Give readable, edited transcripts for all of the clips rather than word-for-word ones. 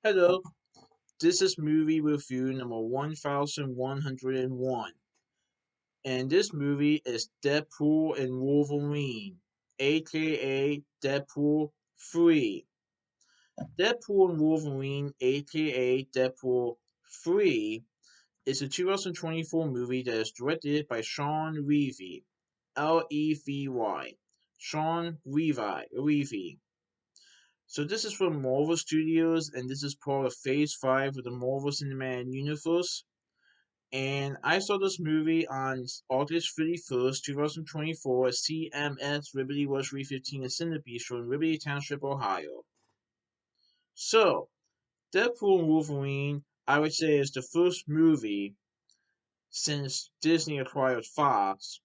Hello, this is movie review number 1101. And this movie is Deadpool and Wolverine, aka Deadpool 3. Deadpool and Wolverine, aka Deadpool 3, is a 2024 movie that is directed by Sean Levy, Levy. Sean Levy. So this is from Marvel Studios, and this is part of Phase 5 of the Marvel Cinematic Universe. And I saw this movie on August 31st, 2024 at CMX Liberty Luxury 15 in Cinebistro in Liberty Township, Ohio. So, Deadpool and Wolverine, I would say, is the first movie since Disney acquired Fox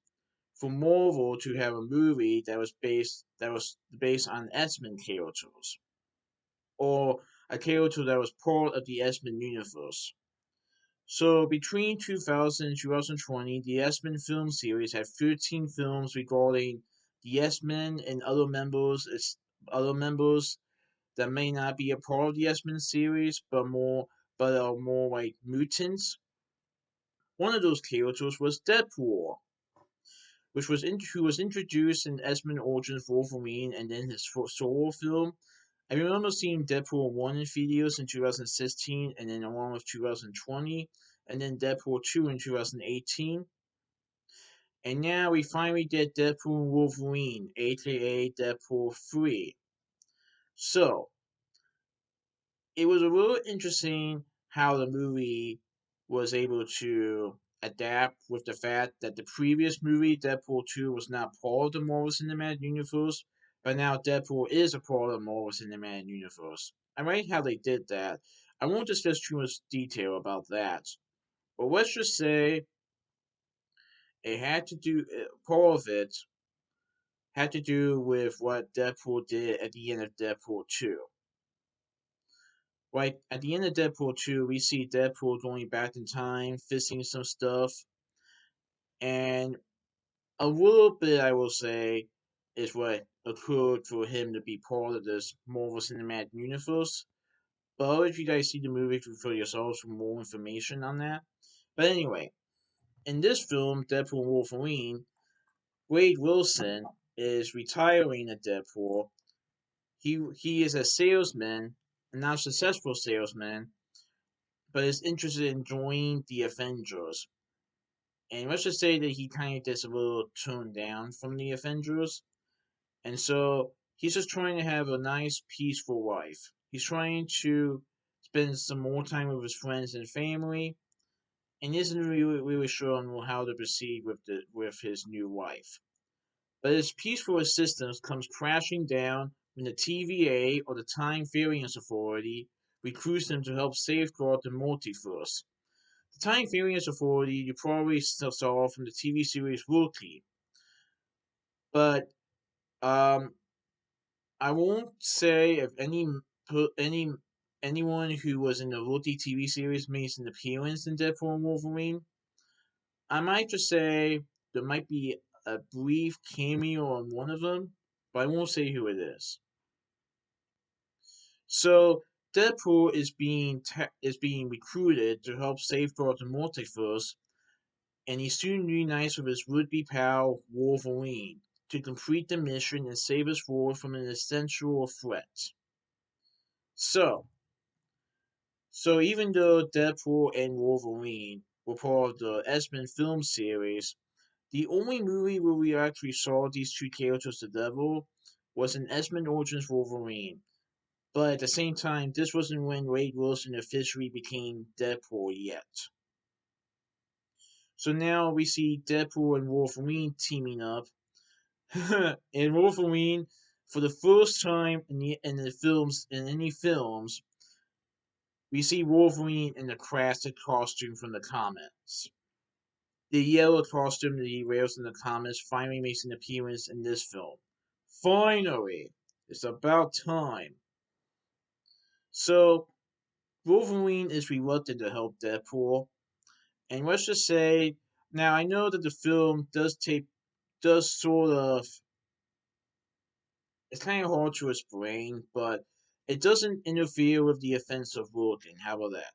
for Marvel to have a movie that was based on X-Men characters, or a character that was part of the X-Men universe. So between 2000 and 2020, the X-Men film series had 13 films regarding the X-Men and other members that may not be a part of the X-Men series, but are more like mutants. One of those characters was Deadpool, who was introduced in X-Men Origins Wolverine and then his solo film. I remember seeing Deadpool 1 in theaters in 2016 and then along with 2020, and then Deadpool 2 in 2018. And now we finally get Deadpool and Wolverine, aka Deadpool 3. So, it was a little interesting how the movie was able to adapt with the fact that the previous movie, Deadpool 2, was not part of the Marvel Cinematic Universe, but now Deadpool is a part of the Marvel Cinematic Universe. I like how they did that. I won't discuss too much detail about that, but let's just say it had to do, part of it had to do with what Deadpool did at the end of Deadpool 2. Like, at the end of Deadpool 2, we see Deadpool going back in time, fixing some stuff, and a little bit, I will say, is what occurred for him to be part of this Marvel Cinematic Universe. But I'll let you guys see the movie for yourselves for more information on that. But anyway, in this film, Deadpool and Wolverine, Wade Wilson is retiring at Deadpool. He is a salesman, a not successful salesman, but is interested in joining the Avengers. And let's just say that he kind of gets a little toned down from the Avengers. And so he's just trying to have a nice, peaceful life. He's trying to spend some more time with his friends and family, and isn't really sure on how to proceed with his new life. But his peaceful existence comes crashing down when the TVA, or the Time Variance Authority, recruits him to help safeguard the multiverse. The Time Variance Authority you probably saw from the TV series Rookie, but um, I won't say if anyone who was in the Rookie TV series makes an appearance in Deadpool and Wolverine. I might just say there might be a brief cameo on one of them, but I won't say who it is. So Deadpool is being recruited to help safeguard the multiverse, and he soon reunites with his would-be pal Wolverine to complete the mission and save his world from an essential threat. So, so even though Deadpool and Wolverine were part of the X-Men film series, the only movie where we actually saw these two characters together was in X-Men Origins Wolverine. But at the same time, this wasn't when Wade Wilson officially became Deadpool yet. So now we see Deadpool and Wolverine teaming up. And Wolverine, for the first time in any films, we see Wolverine in the classic costume from the comics. The yellow costume that he wears in the comics finally makes an appearance in this film. Finally! It's about time. So, Wolverine is reluctant to help Deadpool, and let's just say, now I know that the film does sort of, it's kind of hard to explain, but It doesn't interfere with the offense of Wolverine. How about that?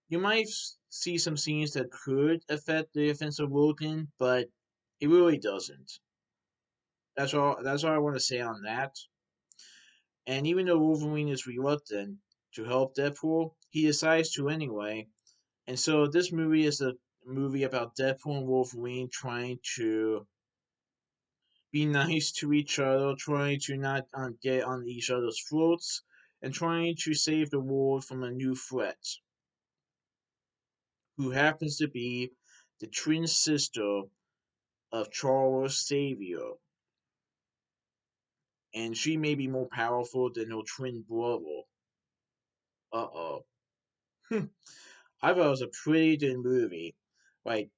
You might see some scenes that could affect the offense of Wolverine, but it really doesn't. That's all I want to say on that. And even though Wolverine is reluctant to help Deadpool, he decides to anyway. And so this movie is a movie about Deadpool and Wolverine trying to be nice to each other, trying to not get on each other's throats, and trying to save the world from a new threat, who happens to be the twin sister of Charles Xavier. And she may be more powerful than her twin brother. Uh oh. I thought it was a pretty good movie. Like,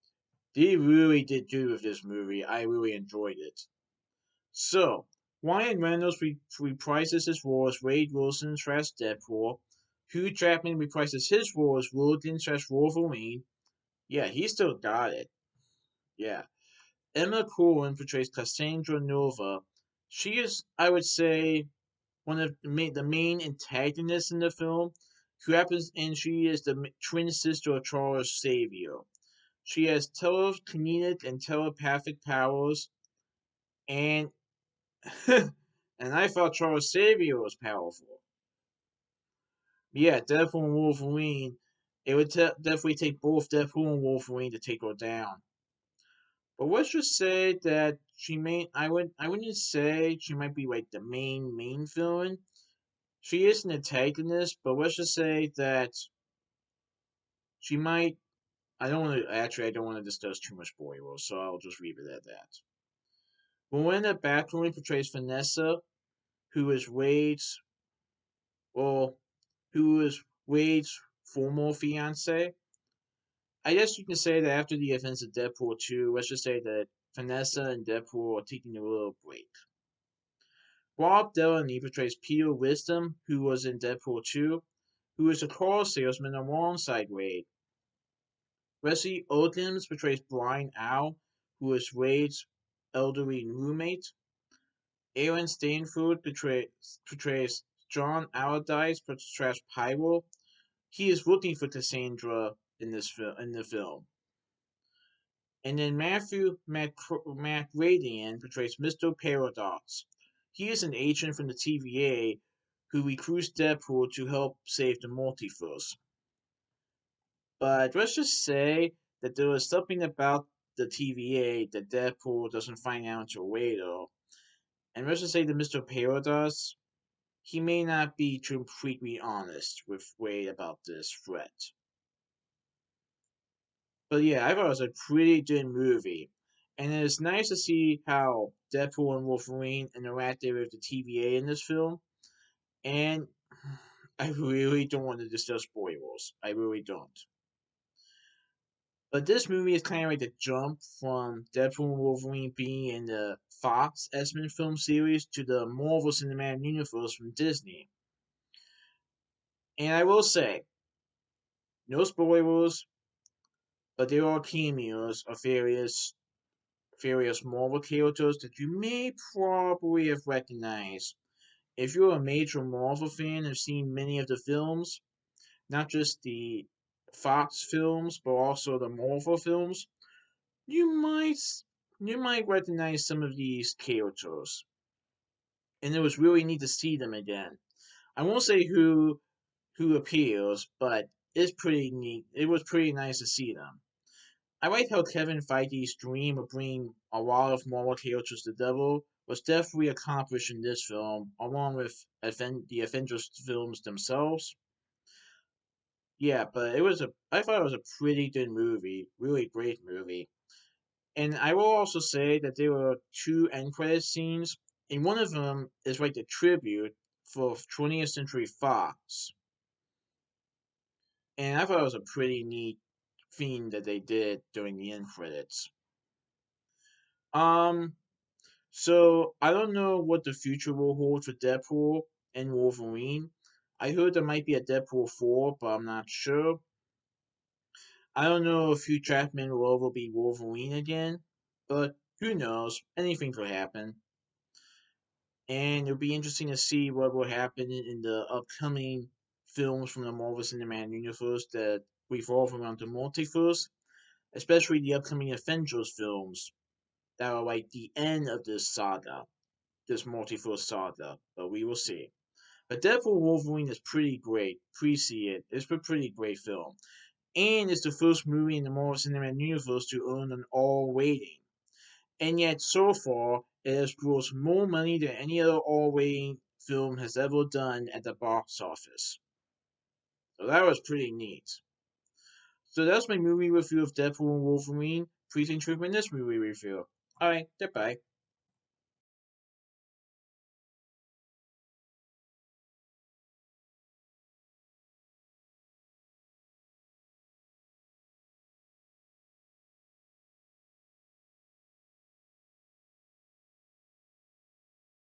they really did good with this movie. I really enjoyed it. So, Ryan Reynolds reprises his role as Wade Wilson / Deadpool. Hugh Jackman reprises his role as Logan / Wolverine. Yeah, he still got it. Yeah. Emma Corrin portrays Cassandra Nova. She is, I would say, one of the main antagonists in the film. Who happens, and she is the twin sister of Charles Xavier. She has telekinetic and telepathic powers, and and I thought Charles Xavier was powerful. Yeah, Deadpool and Wolverine. It would definitely take both Deadpool and Wolverine to take her down. But let's just say that she may. I wouldn't say she might be like the main villain. She is an antagonist, but let's just say that she might. I don't want to discuss too much spoilers, so I'll just leave it at that. Melinda Backlund portrays Vanessa, who is Wade's well, who is Wade's former fiance. I guess you can say that after the events of Deadpool 2, let's just say that Vanessa and Deadpool are taking a little break. Rob Delaney portrays Peter Wisdom, who was in Deadpool 2, who is a car salesman alongside Wade. Wesley Odlums portrays Brian Owl, who is Wade's elderly roommate. Aaron Stanford portrays John Allardyce portrays Pyro. He is looking for Cassandra in the film. And then Matthew McRadian portrays Mr. Paradox. He is an agent from the TVA who recruits Deadpool to help save the multiverse. But let's just say that there was something about the TVA that Deadpool doesn't find out until later. And let's just say that Mr. Paradox, he may not be completely honest with Wade about this threat. But yeah, I thought it was a pretty good movie. And it's nice to see how Deadpool and Wolverine interacted with the TVA in this film. And I really don't want to discuss spoilers. I really don't. But this movie is kind of like the jump from Deadpool and Wolverine being in the Fox X-Men film series to the Marvel Cinematic Universe from Disney. And I will say, no spoilers, but there are cameos of various Marvel characters that you may probably have recognized. If you're a major Marvel fan and have seen many of the films, not just the Fox films, but also the Marvel films, you might you might recognize some of these characters. And it was really neat to see them again. I won't say who appears, but it's pretty neat. It was pretty nice to see them. I like how Kevin Feige's dream of bringing a lot of Marvel characters to Devil was definitely accomplished in this film, along with the Avengers films themselves. Yeah, but I thought it was a pretty good movie, really great movie. And I will also say that there were two end credit scenes, and one of them is like the tribute for 20th Century Fox. And I thought it was a pretty neat theme that they did during the end credits. Um, So I don't know what the future will hold for Deadpool and Wolverine. I heard there might be a Deadpool 4, but I'm not sure. I don't know if Hugh Jackman will ever be Wolverine again, but who knows? Anything could happen. And it'll be interesting to see what will happen in the upcoming films from the Marvel Cinematic Universe that revolve around the multiverse, especially the upcoming Avengers films that are like the end of this saga, this multiverse saga. But we will see. But Deadpool Wolverine is pretty great. Pre-see it. It's a pretty great film. And it's the first movie in the Marvel Cinematic Universe to earn an R rating. And yet, so far, it has grossed more money than any other R rating film has ever done at the box office. So that was pretty neat. So that's my movie review of Deadpool and Wolverine. Please enjoy my next movie review. Alright, goodbye.